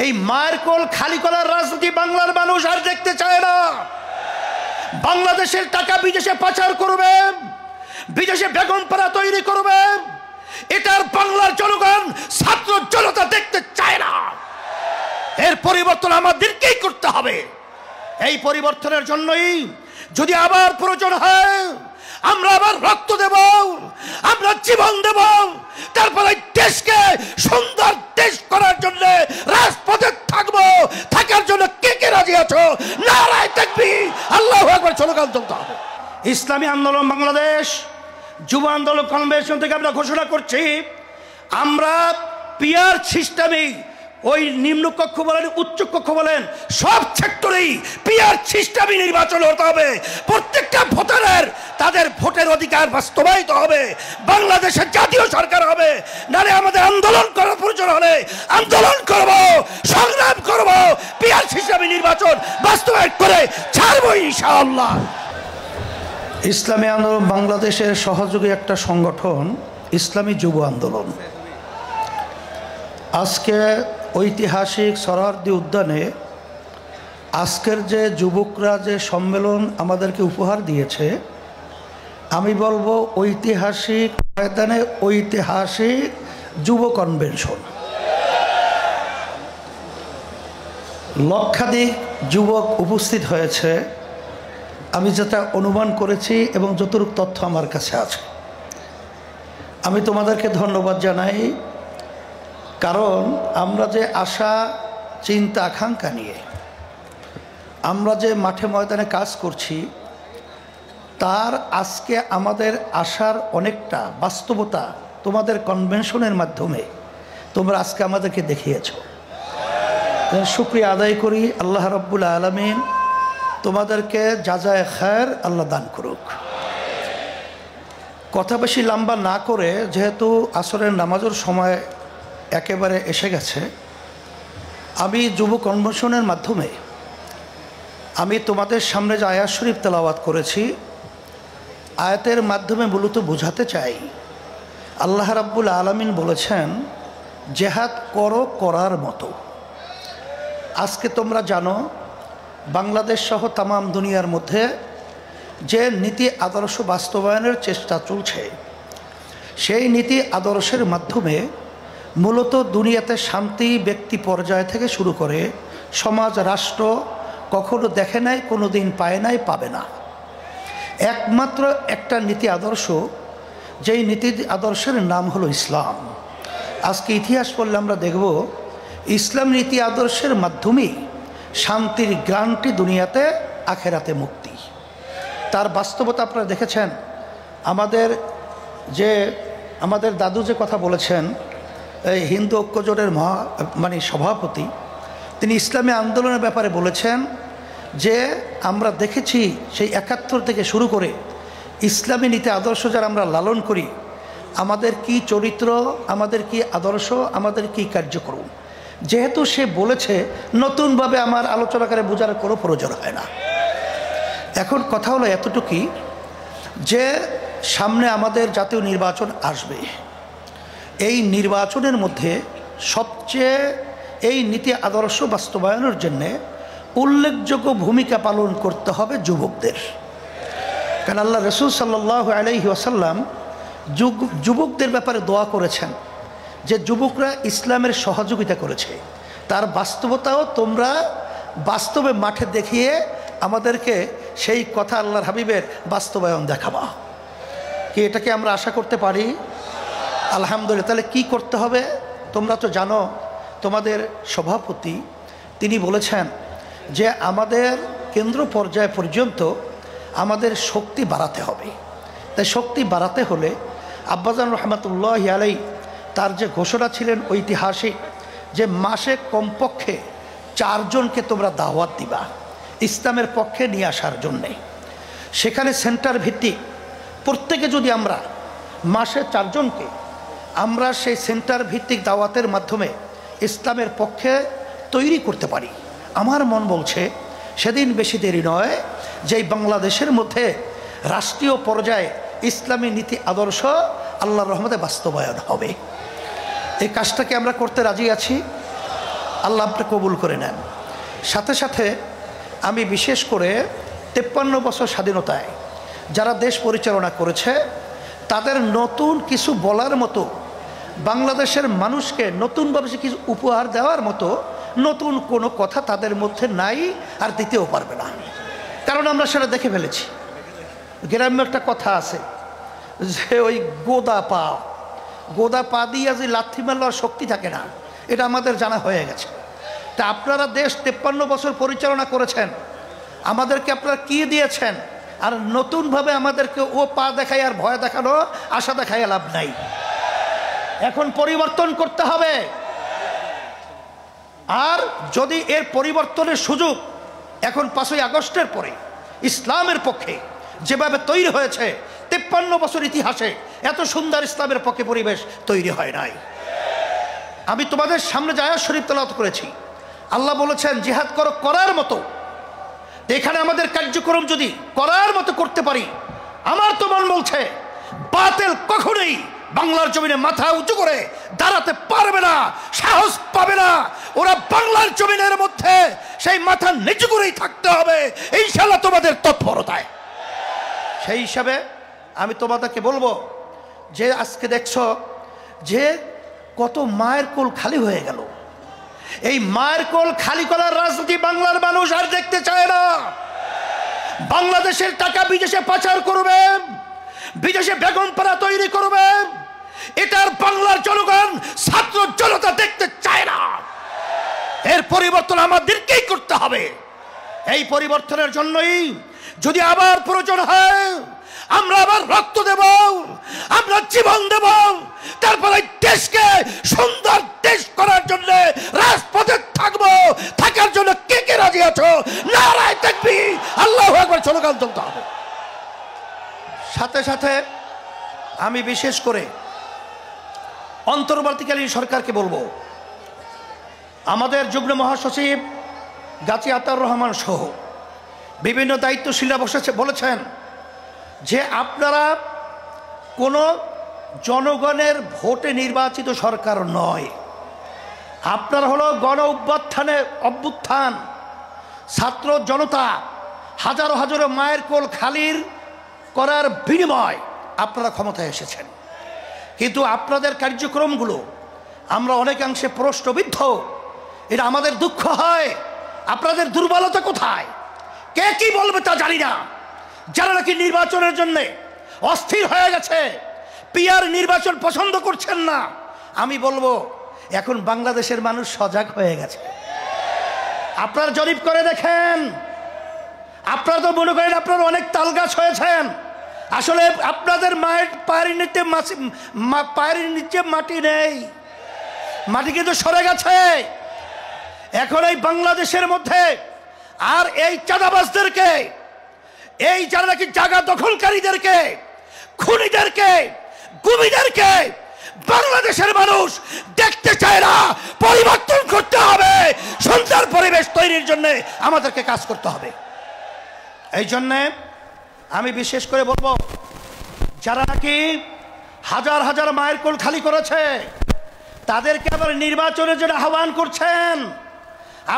এই মায়ের কোল খালি করার রাজনীতি বাংলার মানুষ আর দেখতে চায় না। বাংলাদেশের টাকা বিদেশে পাচার করবে, বিদেশে বেগমপাড়া তৈরি করবে, এটার বাংলার জনগণ ছাত্র জনতা দেখতে চায় না। এর পরিবর্তন আমাদেরকেই করতে হবে। এই পরিবর্তনের জন্যই যদি আবার প্রয়োজন হয় আমরা আবার রক্ত দেব, আমরা জীবন দেব, তারপরে দেশকে সুন্দর দেশ করার জন্য রাজপথে থাকবো। থাকার জন্য কে কে রাজি আছো? নারায়ে তাকবীর, আল্লাহু আকবার স্লোগান তুলতে হবে। ইসলামী আন্দোলন বাংলাদেশ যুব আন্দোলন কনভেনশন থেকে আমরা ঘোষণা করছি, আমরা পিয়ার সিস্টেমে ওই নিম্নকক্ষ বলেন উচ্চ কক্ষ বলেন সব সেক্টরেই পিয়ার সিস্টেমে নির্বাচন হতে হবে। প্রত্যেকটা ভোটারের তাদের ভোটের অধিকার বাস্তবায়িত হবে। বাংলাদেশের জাতীয় সরকার হবে, নারে আমাদের আন্দোলন করার প্রয়োজন হলে আন্দোলন করব, সংগ্রাম করব, পিয়ার সিস্টেমে নির্বাচন বাস্তবায়ন করে ছাড়বো ইনশাআল্লাহ। ইসলামী আন্দোলন বাংলাদেশের সহযোগী একটা সংগঠন ইসলামী যুব আন্দোলন আজকে ঐতিহাসিক সরোয়ার্দী উদ্যানে আজকের যে যুবকরা যে সম্মেলন আমাদেরকে উপহার দিয়েছে, আমি বলবো ঐতিহাসিক ময়দানে ঐতিহাসিক যুব কনভেনশন। লক্ষাধিক যুবক উপস্থিত হয়েছে আমি যেটা অনুমান করেছি এবং যতটুকু তথ্য আমার কাছে আছে। আমি তোমাদেরকে ধন্যবাদ জানাই, কারণ আমরা যে আশা চিন্তা আকাঙ্ক্ষা নিয়ে আমরা যে মাঠে ময়দানে কাজ করছি তার আজকে আমাদের আশার অনেকটা বাস্তবতা তোমাদের কনভেনশনের মাধ্যমে তোমরা আজকে আমাদেরকে দেখিয়েছ। শুকরিয়া আদায় করি, আল্লাহ রাব্বুল আলামিন তোমাদেরকে জাযায়ে খায়ের আল্লাহ দান করুক। কথা বেশি লম্বা না করে, যেহেতু আসরের নামাজের সময় একেবারে এসে গেছে, আমি যুব কনভেনশনের মাধ্যমে আমি তোমাদের সামনে যে আয়াত শরীফ তেলাওয়াত করেছি, আয়াতের মাধ্যমে মূলত বোঝাতে চাই আল্লাহ রাব্বুল আলামিন বলেছেন জেহাদ করো করার মতো। আজকে তোমরা জানো বাংলাদেশ সহ তামাম দুনিয়ার মধ্যে যে নীতি আদর্শ বাস্তবায়নের চেষ্টা চলছে, সেই নীতি আদর্শের মাধ্যমে মূলত দুনিয়াতে শান্তি ব্যক্তি পর্যায় থেকে শুরু করে সমাজ রাষ্ট্র কখনো দেখে নাই, কোনো দিন পায় নাই, পাবে না। একমাত্র একটা নীতি আদর্শ, যেই নীতি আদর্শের নাম হলো ইসলাম। আজকে ইতিহাস পড়লে আমরা দেখব ইসলাম নীতি আদর্শের মাধ্যমেই শান্তির গ্রান্টি দুনিয়াতে, আখেরাতে মুক্তি। তার বাস্তবতা আপনারা দেখেছেন। আমাদের দাদু যে কথা বলেছেন, এই হিন্দু ঐক্যজোটের সভাপতি, তিনি ইসলামী আন্দোলনের ব্যাপারে বলেছেন যে আমরা দেখেছি সেই ৭১ থেকে শুরু করে ইসলামী নীতি আদর্শ যারা আমরা লালন করি, আমাদের কি চরিত্র, আমাদের কি আদর্শ, আমাদের কি কার্যক্রম। যেহেতু সে বলেছে, নতুনভাবে আমার আলোচনাকারে বোঝার কোনো প্রয়োজন হয় না। এখন কথা হলো এতটুকুই যে সামনে আমাদের জাতীয় নির্বাচন আসবে। এই নির্বাচনের মধ্যে সবচেয়ে এই নীতি আদর্শ বাস্তবায়নের জন্য উল্লেখযোগ্য ভূমিকা পালন করতে হবে যুবকদের। কারণ আল্লাহ রাসূল সাল্লাল্লাহু আলাইহি ওয়াসাল্লাম যুবকদের ব্যাপারে দোয়া করেছেন যে যুবকরা ইসলামের সহযোগিতা করেছে, তার বাস্তবতাও তোমরা বাস্তবে মাঠে দেখিয়ে আমাদেরকে সেই কথা আল্লাহর হাবিবের বাস্তবায়ন দেখাবা। কি এটাকে আমরা আশা করতে পারি? আলহামদুলিল্লাহ। তাহলে কি করতে হবে? তোমরা তো জানো, তোমাদের সভাপতি তিনি বলেছেন যে আমাদের কেন্দ্র পর্যায় পর্যন্ত আমাদের শক্তি বাড়াতে হবে। তাই শক্তি বাড়াতে হলে আব্বাজান রহমাতুল্লাহি আলাইহি তার যে ঘোষণা ছিলেন ঐতিহাসিক, যে মাসে কমপক্ষে 4 জনকে তোমরা দাওয়াত দিবা ইসলামের পক্ষে নিয়ে আসার জন্যে। সেখানে সেন্টার ভিত্তিক প্রত্যেকে যদি আমরা মাসে 4 জনকে আমরা সেই সেন্টার ভিত্তিক দাওয়াতের মাধ্যমে ইসলামের পক্ষে তৈরি করতে পারি, আমার মন বলছে সেদিন বেশি দেরি নয় যেই বাংলাদেশের মধ্যে রাষ্ট্রীয় পর্যায়ে ইসলামী নীতি আদর্শ আল্লাহর রহমতে বাস্তবায়ন হবে। এই কাজটাকে আমরা করতে রাজি আছি। আল্লাহ আপনি কবুল করে নেন। সাথে সাথে আমি বিশেষ করে 53 বছর স্বাধীনতায় যারা দেশ পরিচালনা করেছে তাদের নতুন কিছু বলার মতো, বাংলাদেশের মানুষকে নতুনভাবে কিছু উপহার দেওয়ার মতো নতুন কোনো কথা তাদের মধ্যে নাই, আর দিতেও পারবে না। কারণ আমরা সেটা দেখে ফেলেছি। গ্রাম্য একটা কথা আছে যে ওই গোদা পা দিয়ে যে লাথি মারবার শক্তি থাকে না, এটা আমাদের জানা হয়ে গেছে। তা আপনারা দেশ 53 বছর পরিচালনা করেছেন, আমাদেরকে আপনারা কি দিয়েছেন? আর নতুনভাবে আমাদেরকে ও পা দেখায় আর ভয় দেখানো, আশা দেখায় লাভ নাই। এখন পরিবর্তন করতে হবে। আর যদি এর পরিবর্তনের সুযোগ এখন 5ই আগস্টের পরে ইসলামের পক্ষে যেভাবে তৈরি হয়েছে, 53 বছর ইতিহাসে এত সুন্দর ইসলামের পক্ষে পরিবেশ তৈরি হয় নাই। আমি তোমাদের সামনে যে আয়াত শরীফ তেলাওয়াত করেছি, আল্লাহ বলেছেন জিহাদ করো করার মতো। এখানে আমাদের কার্যক্রম যদি করার মতো করতে পারি, আমার তো মন বলছে বাতিল কখনোই বাংলার জমিনে মাথা উঁচু করে দাঁড়াতে পারবে না, সাহস পাবে না। ওরা বাংলার জমিনের মধ্যে সেই মাথা নিচু করেই থাকতে হবে ইনশাআল্লাহ তোমাদের তৎপরতায়। সেই হিসাবে আমি তোমাদেরকে বলবো যে আজকে দেখছো যে কত মায়ের কোল খালি হয়ে গেল। এই মায়ের কোল খালি করার রাজনীতি বাংলার মানুষ আর দেখতে চায় না। বাংলাদেশের টাকা বিদেশে পাচার করবে, বিদেশে বেগমপাড়া তৈরি করবে, এটার বাংলার জনগণ ছাত্র জনতা দেখতে চায় না। এর পরিবর্তন আমাদেরকেই করতে হবে। এই পরিবর্তনের জন্যই যদি আবার প্রয়োজন হয় আমরা আবার রক্ত দেব, আমরা জীবন দেব, তারপরে দেশকে সুন্দর দেশ করার জন্য রাজপথে থাকবো। থাকার জন্য কে কে রাজি আছো? নারায়ে তাকবীর, আল্লাহু আকবার স্লোগান তুলতে হবে। সাথে সাথে আমি বিশেষ করে অন্তর্বর্তীকালীন সরকারকে বলবো, আমাদের যুগ্ম মহাসচিব গাজী আতাউর রহমান সহ বিভিন্ন দায়িত্বশীলরা বলেছেন যে আপনারা কোনো জনগণের ভোটে নির্বাচিত সরকার নয়, আপনার হলো গণ অভ্যুত্থান, ছাত্র জনতা হাজারো হাজারো মায়ের কোল খালির করার বিনিময় আপনারা ক্ষমতায় এসেছেন। কিন্তু আপনাদের কার্যক্রমগুলো আমরা অনেকাংশে প্রশ্নবিদ্ধ। এটা আমাদের দুঃখ হয়। আপনাদের দুর্বলতা কোথায়? কে কি বলবে তা জানি না। যারা নাকি নির্বাচনের জন্য অস্থির হয়ে গেছে, পিআর নির্বাচন পছন্দ করছেন না, আমি বলবো এখন বাংলাদেশের মানুষ সজাগ হয়ে গেছে। আপনারা জরিপ করে দেখেন। আপনারা তো মনে করেন আপনারা অনেক তালগাছ হয়েছেন, আসলে আপনাদের মায়ের পায়ের নিচে মাটি নেই, মাটি কিন্তু সরে গেছে। এখন এই বাংলাদেশের মধ্যে আর এই চাঁদাবাজদেরকে, এই যারা নাকি জায়গা দখলকারীদেরকে, খুনিদেরকে, গুমিদেরকে বাংলাদেশের মানুষ দেখতে চায় না। পরিবর্তন করতে হবে। সুন্দর পরিবেশ তৈরির জন্য আমাদেরকে কাজ করতে হবে। এই জন্যে আমি বিশেষ করে বলবো, যারা নাকি হাজার হাজার মায়ের কোল খালি করেছে তাদেরকে আবার নির্বাচনের জন্য আহ্বান করছেন।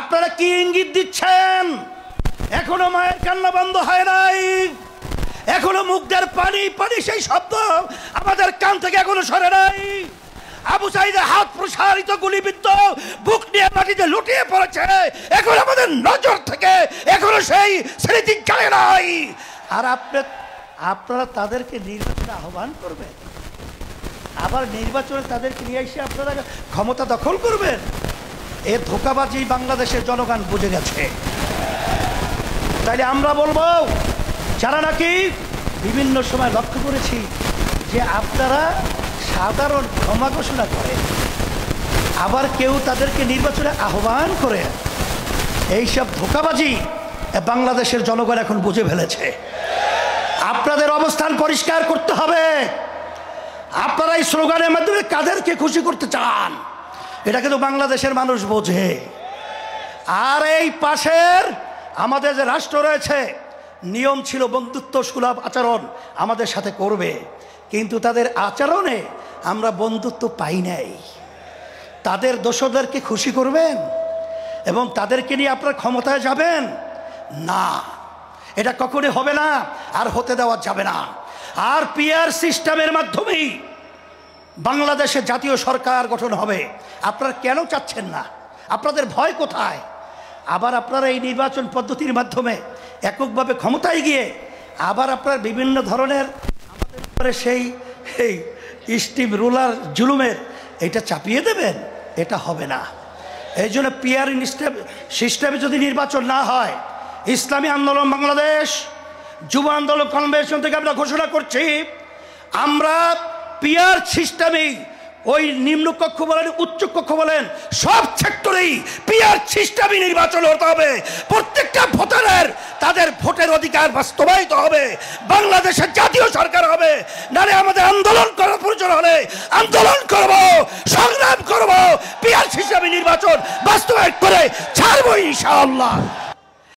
আপনারা কি ইঙ্গিত দিচ্ছেন? এখনো মায়ের কান্না বন্ধ হয় নাই, এখনো মুখদের পানি পানি সেই শব্দ আমাদের কান থেকে এখনো সরে নাই। আবু সাঈদের হাত প্রসারিত গুলিবিদ্ধ, বুক নিয়ে মাটিতে লুটিয়ে পড়েছে, এখন আমাদের নজর থেকে এখনো সেই স্মৃতি যায় নাই। আর আপনারা তাদেরকে নির্বাচনে আহ্বান করবেন, আবার নির্বাচনে তাদেরকে নিয়ে এসে আপনারা ক্ষমতা দখল করবেন। এ ধোঁকাবাজি বাংলাদেশের জনগণ বুঝে গেছে। তাইলে আমরা বলবো, যারা নাকি বিভিন্ন সময় লক্ষ্য করেছি যে আপনারা সাধারণ ক্ষমা ঘোষণা করেন, আবার কেউ তাদেরকে নির্বাচনে আহ্বান করে, এইসব ধোঁকাবাজি বাংলাদেশের জনগণ এখন বুঝে ফেলেছে। আপনাদের অবস্থান পরিষ্কার করতে হবে। আপনারা এই স্লোগানের মাধ্যমে কাদেরকে খুশি করতে চান এটা কিন্তু বাংলাদেশের মানুষ বোঝে। আর এই পাশের আমাদের যে রাষ্ট্র রয়েছে, নিয়ম ছিল বন্ধুত্ব সুলভ আচরণ আমাদের সাথে করবে, কিন্তু তাদের আচরণে আমরা বন্ধুত্ব পাই নাই। তাদের দোষদেরকে খুশি করবেন, এবং তাদেরকে নিয়ে আপনারা ক্ষমতায় যাবেন না, এটা কখনোই হবে না, আর হতে দেওয়া যাবে না। আর পিআর সিস্টেমের মাধ্যমেই বাংলাদেশে জাতীয় সরকার গঠন হবে। আপনারা কেন চাচ্ছেন না? আপনাদের ভয় কোথায়? আবার আপনারা এই নির্বাচন পদ্ধতির মাধ্যমে এককভাবে ক্ষমতায় গিয়ে আবার আপনারা বিভিন্ন ধরনের আমাদের উপরে সেই স্টিম রুলার জুলুমের এটা চাপিয়ে দেবেন, এটা হবে না। এই জন্য পিআর সিস্টেমে যদি নির্বাচন না হয়, ইসলামী আন্দোলন বাংলাদেশ যুব আন্দোলন কনভেনশন থেকে আমরা ঘোষণা করছি, আমরা পিআর সিস্টেমেই ওই নিম্নকক্ষ বলেন উচ্চ কক্ষ বলেন সব সেক্টরেই পিআর সিস্টেমই নির্বাচন হতে হবে। প্রত্যেকটা ভোটারের তাদের ভোটের অধিকার বাস্তবায়িত হবে, বাংলাদেশের জাতীয় সরকার হবে। নারে আমাদের আন্দোলন করার প্রয়োজন হলে আন্দোলন করব, সংগ্রাম করব, পিআর সিস্টেমে নির্বাচন বাস্তবায়ন করে ছাড়বো ইনশাআল্লাহ।